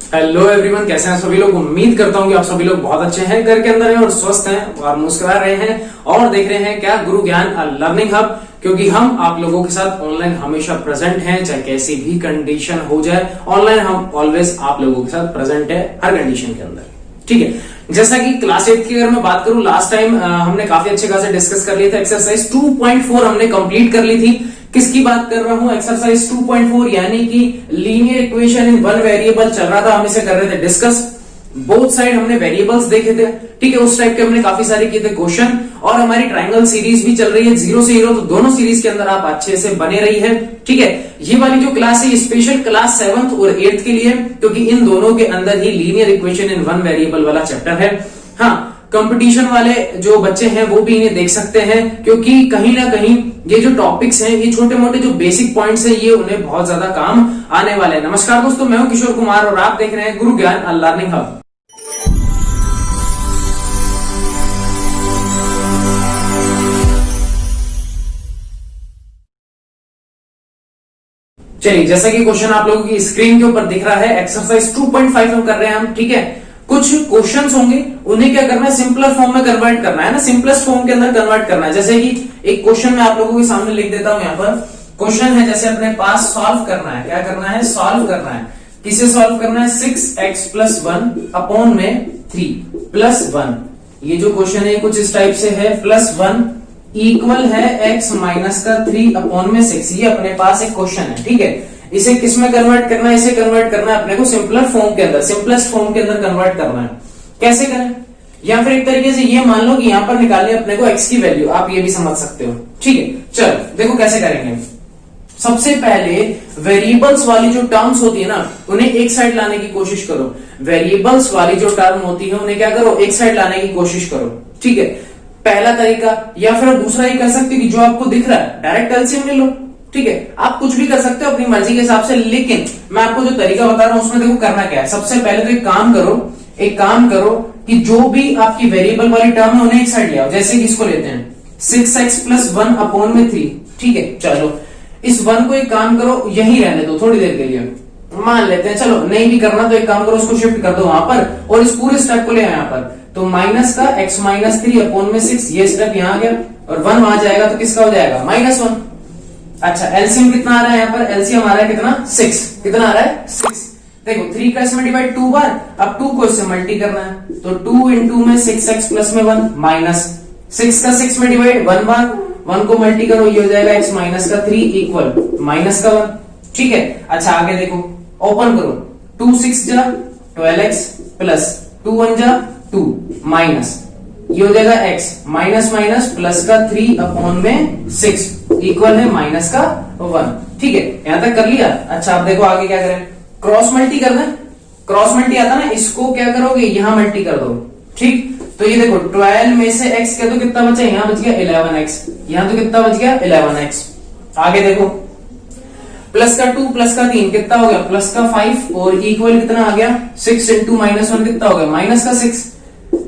Hello everyone, कैसे हैं सभी लोग। उम्मीद करता हूं कि आप सभी लोग बहुत अच्छे हैं, घर के अंदर हैं और स्वस्थ हैं और मुस्कुरा रहे हैं और देख रहे हैं क्या गुरु ज्ञान लर्निंग हब। क्योंकि हम आप लोगों के साथ ऑनलाइन हमेशा प्रेजेंट हैं, चाहे कैसी भी कंडीशन हो जाए। ऑनलाइन हम ऑलवेज आप लोगों के साथ प्रेजेंट है हर कंडीशन के अंदर। ठीक है, जैसा कि क्लास 8 की अगर मैं बात करूं, लास्ट टाइम हमने काफी अच्छे खासे डिस्कस कर लिया था। एक्सरसाइज 2.4 हमने कंप्लीट कर ली थी। किसकी बात कर रहा हूं? एक्सरसाइज 2.4 यानी कि linear equation in one variable चल रहा था, हम इसे कर रहे थे डिस्कस। बोथ साइड हमने वेरिएबल्स देखे थे। ठीक है, उस टाइप के हमने काफी सारे किए थे क्वेश्चन। और हमारी ट्रायंगल सीरीज भी चल रही है 0 से 0, तो दोनों सीरीज के अंदर आप अच्छे से बने रही है। ठीक है, ये वाली जो क्लास है स्पेशल क्लास 7th और 8th के लिए, क्योंकि इन दोनों के अंदर ही linear equation in one variable वाला चैप्टर है। हाँ, कंपटीशन वाले जो बच्चे हैं वो भी इन्हें देख सकते हैं, क्योंकि कहीं ना कहीं ये जो टॉपिक्स हैं, ये छोटे मोटे जो बेसिक पॉइंट्स हैं, ये उन्हें बहुत ज्यादा काम आने वाले हैं। नमस्कार दोस्तों, मैं हूं किशोर कुमार और आप देख रहे हैं गुरु ज्ञान लर्निंग हब। चलिए, जैसा कि क्वेश्चन आप लोगों की स्क्रीन के ऊपर दिख रहा है, एक्सरसाइज 2.5 हम कर रहे हैं हम। ठीक है, कुछ क्वेश्चंस होंगे, उन्हें क्या करना है, सिंपलर फॉर्म में कन्वर्ट करना है ना, सिंपलेस्ट फॉर्म के अंदर कन्वर्ट करना है। जैसे कि एक क्वेश्चन मैं आप लोगों के सामने लिख देता हूं। यहाँ पर क्वेश्चन है, जैसे अपने पास सॉल्व करना है। क्या करना है? सॉल्व करना है। किसे सॉल्व करना है? 6x + 1 अपॉन में 3 + 1। ये जो क्वेश्चन है कुछ इस टाइप से है, +1 इक्वल है x माइनस का 3 अपॉन में 6। ये अपने पास एक क्वेश्चन है। ठीक है, इसे किस में कन्वर्ट करना है? इसे कन्वर्ट करना है अपने को सिंपलर फॉर्म के अंदर, सिंपलेस्ट फॉर्म के अंदर कन्वर्ट करना है। कैसे करें? या फिर एक तरीके से ये मान लो कि यहां पर निकालनी है अपने को x की वैल्यू, आप ये भी समझ सकते हो। ठीक है, चलो देखो कैसे करेंगे। सबसे पहले वेरिएबल्स वाली जो टर्म्स होती है ना, उन्हें एक साइड लाने की कोशिश करो। वेरिएबल्स वाली जो टर्म होती है उन्हें क्या करो? एक साइड लाने की कोशिश करो। ठीक है, पहला तरीका। या फिर दूसरा ये कर सकते हो कि जो आपको दिख रहा है डायरेक्ट एलसीएम ले लो। ठीक है, आप कुछ भी कर सकते हो अपनी मर्जी के हिसाब से, लेकिन मैं आपको जो तरीका बता रहा हूं उसमें देखो करना क्या है। सबसे पहले तो एक काम करो कि जो भी आपकी वेरिएबल वाली टर्म है उन्हें एक साइड ले आओ। जैसे कि इसको लेते हैं 6x + 1 अपॉन में 3। ठीक है, चलो इस 1 को एक काम करो यही रहने दो थोड़ी देर के लिए, मान लेते हैं। चलो नहीं भी करना तो एक काम करो, उसको शिफ्ट कर दो वहां पर और इस पूरे स्टेप को ले आओ यहाँ पर। तो माइनस का x - 3 अपॉन में 6, ये स्टेप यहाँ आ गया और 1 वहां जाएगा तो किसका हो जाएगा? -1। अच्छा, एलसीएम कितना आ रहा है यहाँ पर? एलसीएम आ रहा है कितना? 6। कितना आ रहा है? 6। देखो 3 का इसमें डिवाइड 2 बार, अब 2 को इससे मल्टी करना है, तो 2 × में 6x प्लस में 1 माइनस 6 का 6 में डिवाइड 1 बार, 1 को मल्टी करो, ये हो जाएगा x माइनस का 3 इक्वल माइनस का 1। ठीक है, अच्छा आगे देखो, ओपन करो, 2 6 जा 12x प्लस 2 1 जा 2 माइनस, ये हो जाएगा x माइनस माइनस प्लस का 3 अपॉन में 6 इक्वल है माइनस का 1। ठीक है, यहां तक कर लिया। अच्छा अब देखो आगे क्या करें, क्रॉस मल्टी करना है। क्रॉस मल्टी आता ना, इसको क्या करोगे, यहां मल्टी कर दो। ठीक, तो ये देखो 12 में से x क्या, तो कितना बचा? यहां बच गया 11x, यहां तो कितना बच गया? 11x। आगे देखो प्लस का 2 प्लस का 3 कितना हो गया? प्लस का 5 और इक्वल कितना आ गया? 6 × -1 कितना हो गया? माइनस का 6,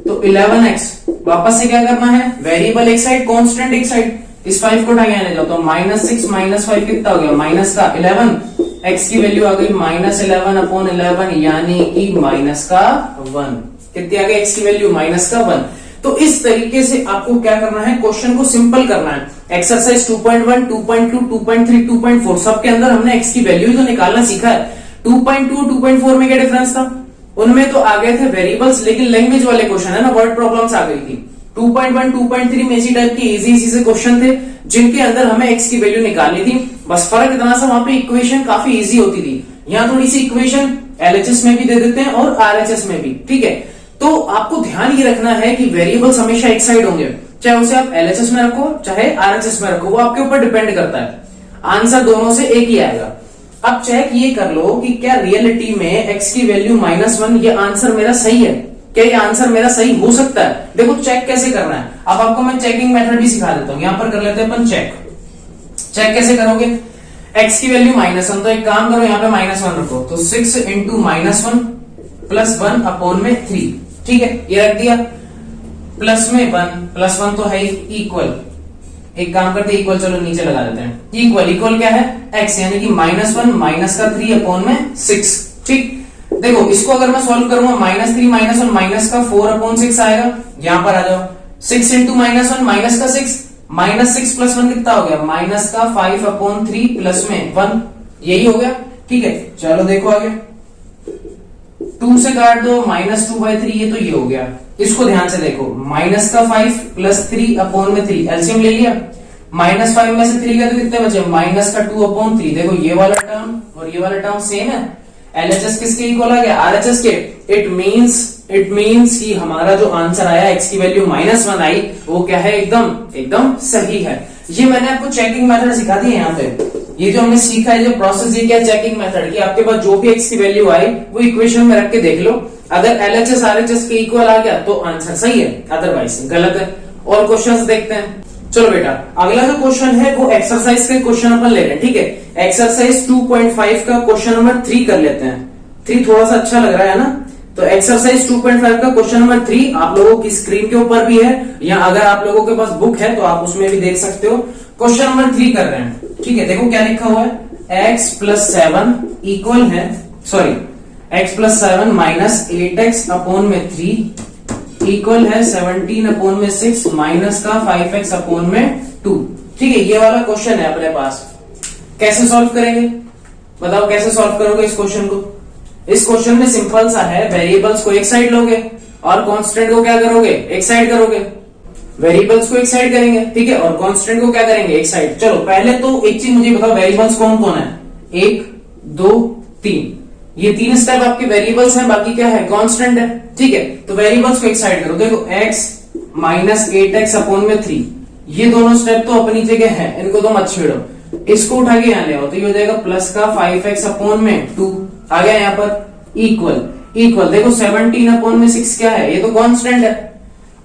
तो 11x। वापस से क्या करना है? वेरिएबल एक साइड, कांस्टेंट एक साइड। इस 5 को उठा जाओ तो -6 - 5 कितना हो गया? माइनस का 11। x की वैल्यू आ गई -11 अपॉन 11 यानी कि माइनस का 1। कितनी आ गई x की वैल्यू? माइनस का 1। तो इस तरीके से आपको क्या करना है, क्वेश्चन को सिंपल करना है। एक्सरसाइज 2.1, 2.2, 2.3, 2.4 सबके अंदर हमने x की वैल्यू तो निकालना सीखा है। 2.2, 2.4 में क्या डिफरेंस था? उनमें तो आ गए थे वेरिएबल्स, लेकिन लैंग्वेज वाले क्वेश्चन है ना, वर्ड प्रॉब्लम्स आ गई थी। 2.1, 2.3 में इसी टाइप की इजी से क्वेश्चन थे जिनके अंदर हमें x की वैल्यू निकालनी थी। बस फर्क इतना सा, वहां पे इक्वेशन काफी इजी होती थी। यहाँ थोड़ी सी इक्वेशन LHS में भी दे देते हैं और RHS में भी। ठीक है, तो आपको ध्यान ये रखना है कि वेरिएबल्स हमेशा एक साइड होंगे, चाहे उसे आप LHS में रखो चाहे RHS में रखो, वो आपके ऊपर डिपेंड करता है। आंसर दोनों से एक ही आएगा। अब चेक ये कर लो कि क्या रियलिटी में x की वैल्यू -1, ये आंसर मेरा सही है? क्या ये आंसर मेरा सही हो सकता है? देखो चेक कैसे करना है, अब आपको मैं चेकिंग मेथड भी सिखा देता हूं। यहां पर कर लेते हैं अपन चेक कैसे करोगे। x की वैल्यू -1, तो एक काम करो यहाँ पे -1 रखो, तो 6 × -1 + 1 अपॉन में 3। ठीक है, ये रख दिया, प्लस में 1 + 1 तो है इक्वल, एक काम करते इक्वल, चलो नीचे लगा देते हैं। इक्वल क्या है? x यानी कि -1 माइनस का 3 अपॉन में 6। ठीक, देखो इसको अगर मैं सॉल्व करूंगा -3 -1 माइनस का 4/6 आएगा। यहां पर आ जाओ, 6 इंटू -1 माइनस का 6, -6 + 1 कितना हो गया, माइनस का 5/3 प्लस में 1, यही हो गया। ठीक है, चलो देखो आगे, 2 से काट दो, -2/3, ये तो ये हो गया। इसको ध्यान से देखो, माइनस का 5 प्लस 3/3, एलसीएम ले लिया, -5 में से 3 गया तो कितने बचे, माइनस का 2/3। देखो ये वाला टर्म और ये वाला टर्म सेम है, एलएचएस किसके इक्वल आ गया, आरएचएस के। इट मींस कि हमारा जो आंसर आया, एक्स की वैल्यू -1 आई, वो क्या है, एकदम सही है। ये मैंने आपको चेकिंग मेथड सिखा दी है। यहाँ पे ये जो हमने सीखा है, जो प्रोसेस, ये क्या चेकिंग मेथड की, आपके पास जो भी एक्स की वैल्यू आई वो इक्वेशन में रख के देख लो, अगर एलएचएस आरएचएस के इक्वल आ गया तो आंसर सही है, अदरवाइज गलत है। और क्वेश्चंस देखते हैं। चलो बेटा, अगला जो क्वेश्चन है वो एक्सरसाइज का क्वेश्चन अपन ले रहे हैं। ठीक है, एक्सरसाइज 2.5 का क्वेश्चन नंबर 3 कर लेते हैं। 3 थोड़ा सा अच्छा लग रहा है ना, तो एक्सरसाइज 2.5 का क्वेश्चन नंबर 3 आप लोगों की स्क्रीन के ऊपर भी है, या अगर आप लोगों के पास बुक है तो आप उसमें भी देख सकते हो। क्वेश्चन नंबर 3 कर रहे हैं। ठीक है, देखो क्या लिखा हुआ है, x + 7 इक्वल है, sorry, x + 7 minus 8x/3 equal है 17/6 माइनस का 5x/2। ठीक है, ये वाला क्वेश्चन है अपने पास। कैसे सॉल्व करेंगे, बताओ कैसे सॉल्व करोगे इस क्वेश्चन को। इस क्वेश्चन में सिंपल सा है, वेरिएबल्स को एक साइड लोगे और कांस्टेंट को क्या करोगे, एक साइड करोगे। वेरिएबल्स को एक साइड करेंगे, ठीक है, और कांस्टेंट को क्या करेंगे, एक साइड। चलो पहले तो एक चीज मुझे बताओ, वेरिएबल्स कौन कौन है, 1 2 3, ये 3 स्टेप आपके वेरिएबल्स हैं, बाकी क्या है, कांस्टेंट है। ठीक है, तो वेरिएबल्स को एक साइड करो। देखो x माइनस 8x/3, ये दोनों स्टेप तो अपनी जगह है, इनको तो मत छेड़ो। इसको उठा के यहाँ ले आओ तो ये हो जाएगा प्लस का 5x/2 आ गया यहाँ पर, इक्वल देखो 17/6 क्या है, ये तो कांस्टेंट है,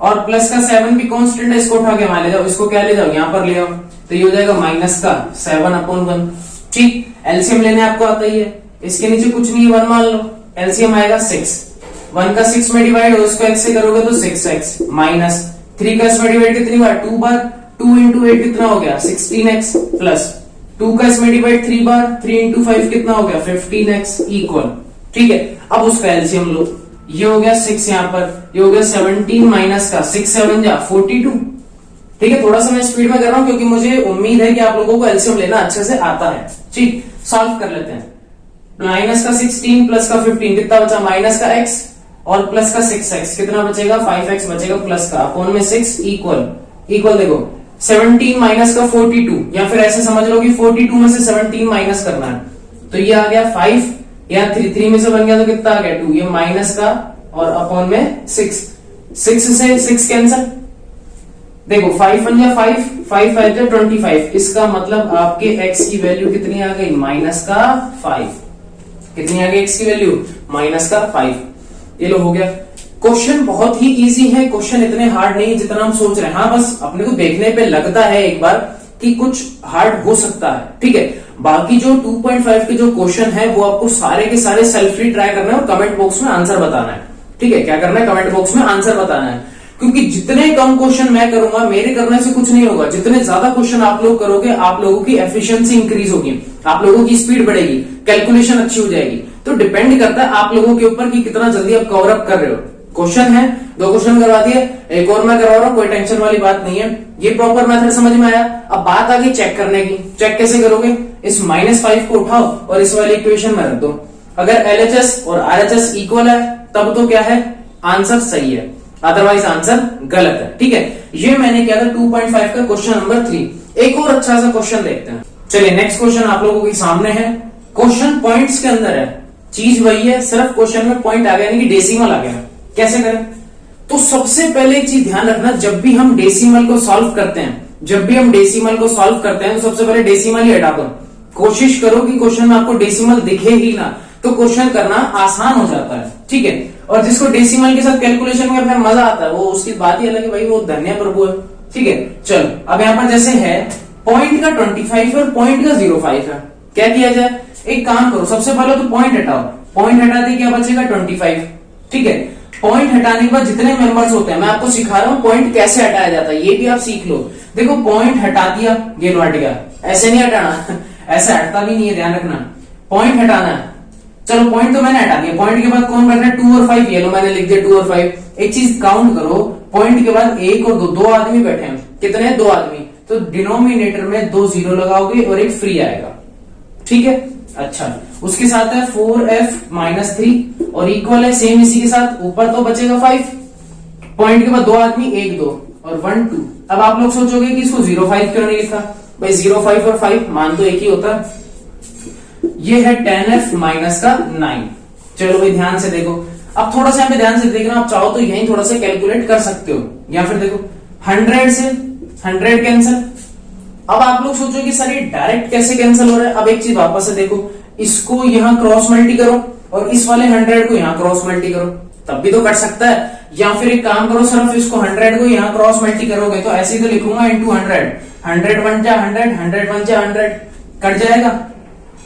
और प्लस का 7 भी कांस्टेंट है, इसको उठा के वहां ले जाओ, इसको क्या ले जाओ, यहाँ पर ले आओ, तो ये हो जाएगा माइनस का 7/1। ठीक, एलसीएम लेने आपको आता ही है, इसके नीचे कुछ नहीं है, 1 मान लो, एलसीएम आएगा 6, 1 का 6 में डिवाइड हो, इसको x से करोगे तो 6x, माइनस 3 का इसमें डिवाइड कितनी बार, 2 बार, 2 इंटू 8 कितना हो गया, 16x, प्लस 2 का इसमें डिवाइड 3 बार, 3 इंटू 5 कितना हो गया, 15x, इक्वल। ठीक है, अब उसका एलसीएम लो, ये हो गया 6, यहाँ पर ये हो गया 17 माइनस का 6 7 जा 42। ठीक है, थोड़ा सा मैं स्पीड में कर रहा हूं क्योंकि मुझे उम्मीद है कि आप लोगों को एलसीएम लेना अच्छे से आता है। ठीक, सॉल्व कर लेते हैं। माइनस का 16 प्लस का 15 कितना बचा, माइनस का x और प्लस का 6x कितना बचेगा, 5x बचेगा, प्लस का अपॉन में 6 इक्वल देखो 17 माइनस का 42, या फिर ऐसे समझ लो कि 42 में से 17 माइनस करना है, तो ये आ गया 5, या 3 में से बन गया तो कितना आ गया 2, ये माइनस का और अपॉन में 6 से 6 कैंसल। देखो 5 1 या 5 5 5 जा 25, इसका मतलब आपके x की वैल्यू कितनी आ गई, माइनस का 5। कितनी आ गई x की वैल्यू, माइनस का 5। ये लो हो गया। क्वेश्चन बहुत ही इजी है, क्वेश्चन इतने हार्ड नहीं जितना हम सोच रहे हैं। हाँ, बस अपने को देखने पे लगता है एक बार कि कुछ हार्ड हो सकता है। ठीक है, बाकी जो 2.5 के जो क्वेश्चन है वो आपको सारे के सारे सेल्फली ट्राई करना है और कमेंट बॉक्स में आंसर बताना है। ठीक है, क्या करना है, कमेंट बॉक्स में आंसर बताना है, क्योंकि जितने कम क्वेश्चन मैं करूंगा, मेरे करने से कुछ नहीं होगा। जितने ज्यादा क्वेश्चन आप लोग करोगे, आप लोगों की एफिशिएंसी इंक्रीज होगी, आप लोगों की स्पीड बढ़ेगी, कैलकुलेशन अच्छी हो जाएगी। तो डिपेंड करता है आप लोगों के ऊपर कि कितना जल्दी आप कवर अप कर रहे हो। क्वेश्चन है, 2 क्वेश्चन करवा दिए, एक और मैं करवा रहा हूं, कोई टेंशन वाली बात नहीं है। ये प्रॉपर मेथड समझ में आया। अब बात आ गई चेक करने की। चेक कैसे करोगे, इस -5 को उठाओ और इस वाली इक्वेशन में रख दो। अगर एलएचएस और आरएचएस इक्वल है तब तो क्या है, आंसर सही है, अदरवाइज आंसर गलत है। ठीक है, ये मैंने किया था 2.5 का क्वेश्चन नंबर 3। एक और अच्छा सा क्वेश्चन देखते हैं। चलिए, नेक्स्ट क्वेश्चन आप लोगों के सामने है। क्वेश्चन पॉइंट्स के अंदर है, चीज वही है, सिर्फ क्वेश्चन में पॉइंट आ गया, यानी कि डेसिमल आ गया। कैसे करें, तो सबसे पहले एक चीज ध्यान रखना, जब भी हम डेसिमल को सॉल्व करते हैं, तो सबसे पहले डेसिमल ही हटा दो। कोशिश करो कि क्वेश्चन में आपको डेसिमल दिखे ही ना, तो क्वेश्चन करना आसान हो जाता है। ठीक है, और जिसको डेसिमल के साथ कैलकुलेशन में अपना मजा आता है, वो उसकी बात ही अलग है भाई, वो धन्य प्रभु है। ठीक है, चलो अब यहाँ पर जैसे है पॉइंट का 25 और पॉइंट का 0.5 है, क्या किया जाए, एक काम करो, सबसे पहले तो पॉइंट हटाओ, पॉइंट हटाते क्या बचेगा 25। ठीक है, पॉइंट हटाने के बाद जितने मेंबर्स होते हैं, मैं आपको सिखा रहा हूं पॉइंट कैसे हटाया जाता है, ये भी आप सीख लो। देखो पॉइंट हटा दिया, ये लो हट गया, ऐसे नहीं हटाना ऐसे हटता भी नहीं है, ध्यान रखना। पॉइंट हटाना है, चलो पॉइंट तो मैंने हटा दिया, पॉइंट के बाद कौन बैठ रहा है 2 और 5, ये लो मैंने लिख दिया 2 और 5। एक चीज काउंट करो, पॉइंट के बाद 1 और 2, 2 आदमी बैठे हैं, कितने 2 आदमी, तो डिनोमिनेटर में 2 0 लगाओगे और एक फ्री आएगा, ठीक है। अच्छा, उसके साथ है 4f-3 और इक्वल है सेम इसी के साथ, ऊपर तो बचेगा 5, पॉइंट के बाद 2 आदमी 1 2 और 1 2। अब आप लोग सोचोगे कि इसको 0 5 क्यों नहीं लिखा, भाई 0 5 और 5 मान तो एक ही होता है। ये है 10f माइनस का 9। चलो भाई ध्यान से देखो, अब थोड़ा सा यहाँ पे ध्यान से देखना, आप चाहो तो यही थोड़ा सा कैलकुलेट कर सकते हो, या फिर देखो 100 से 100 कैंसिल। अब आप लोग सोचो कि सर ये डायरेक्ट कैसे कैंसिल हो रहा है। अब एक चीज वापस से देखो, इसको यहां क्रॉस मल्टी करो और इस वाले 100 को यहां क्रॉस मल्टी करो, तब भी तो कट सकता है। या फिर एक काम करो, सिर्फ इसको 100 को यहां क्रॉस मल्टी करोगे तो ऐसे ही तो लिखूंगा इंटू 100, 100 बन जा 100, 100 बन जा 100, कट जाएगा,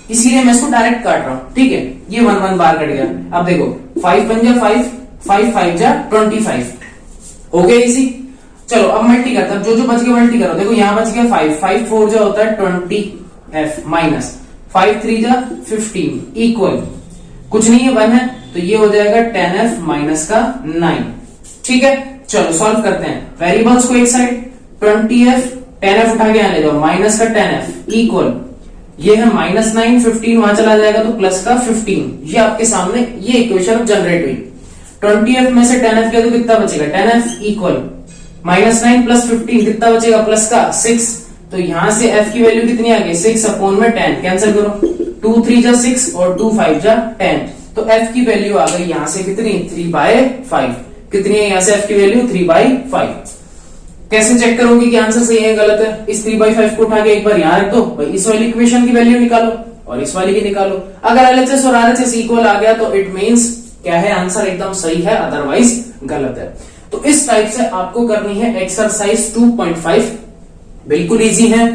इसीलिए मैं इसको डायरेक्ट काट रहा हूं, ठीक है। ये 1 1 बार कट गया। अब देखो 5 बन जा 5, 5 5 जा 25, हो गया इसी। चलो अब मल्टी करता हूं, जो जो बच गया मल्टी करो, देखो यहां बच गया 5, 5 4 जा होता है 20f माइनस 5 3 जा 15 इक्वल कुछ नहीं है 1 है, तो ये हो जाएगा 10f माइनस का 9, ठीक है। चलो सॉल्व करते हैं, वेरिएबल्स को एक साइड 20f 10f उठा के आने दो माइनस का 10f इक्वल ये है -9, 15 वहां चला जाएगा तो प्लस का 15। ये आपके सामने ये इक्वेशन जनरेट हुई। 20f में से 10f किया तो कितना बचेगा 10f इक्वल -9 प्लस 15 कितना बचेगा प्लस का 6। तो यहां से f की वैल्यू कितनी आ गई 6 अपॉन में 10, कैंसिल करो 2 3 जा 6 और 2 5 जा 10, तो f की वैल्यू आ गई यहां से कितनी 3/5। कितनी है यहां से f की वैल्यू 3/5। कैसे चेक करोगे कि आंसर सही है गलत है, इस 3/5 को उठा के एक बार यहां रख दो, भाई इस वाली इक्वेशन की वैल्यू निकालो और इस वाली की निकालो। अगर LHS और RHS इक्वल आ गया तो इट मींस क्या है आंसर एकदम सही है, अदरवाइज गलत है। तो इस टाइप से आपको करनी है एक्सरसाइज 2.5, बिल्कुल इजी है।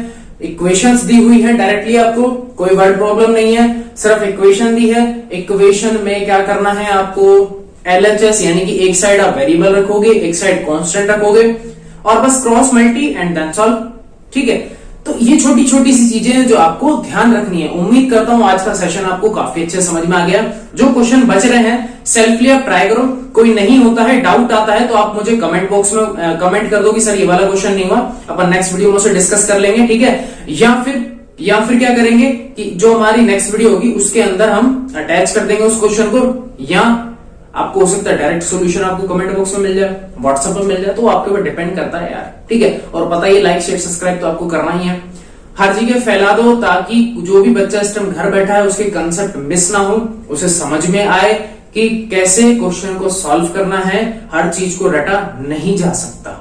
इक्वेशंस दी हुई है डायरेक्टली, आपको कोई वर्ड प्रॉब्लम नहीं है, सिर्फ इक्वेशन दी है। इक्वेशन में क्या करना है आपको LHS यानी कि एक साइड आप वेरिएबल रखोगे, एक साइड कांस्टेंट रखोगे और बस cross multi and then solve, ठीक है। तो ये छोटी छोटी सी चीजें हैं जो आपको ध्यान रखनी है। उम्मीद करता हूं आज का सेशन आपको काफी अच्छे समझ में आ गया। जो क्वेश्चन बच रहे हैं सेल्फली आप ट्राई करो, कोई नहीं होता है डाउट आता है तो आप मुझे कमेंट बॉक्स में कमेंट कर दो कि सर ये वाला क्वेश्चन नहीं हुआ, अपन नेक्स्ट वीडियो में उसे डिस्कस कर लेंगे, ठीक है। या फिर क्या करेंगे कि जो हमारी नेक्स्ट वीडियो होगी उसके अंदर हम अटैच कर देंगे उस क्वेश्चन को, या आपको हो सकता है डायरेक्ट सॉल्यूशन आपको कमेंट बॉक्स में मिल जाए, व्हाट्सएप में मिल जाए, तो आपके ऊपर डिपेंड करता है यार, ठीक है। और पता ही लाइक शेयर सब्सक्राइब तो आपको करना ही है, हर जगह फैला दो ताकि जो भी बच्चा इस टाइम घर बैठा है उसके कंसेप्ट मिस ना हो, उसे समझ में आए कि कैसे क्वेश्चन को सॉल्व करना है, हर चीज को रटा नहीं जा सकता।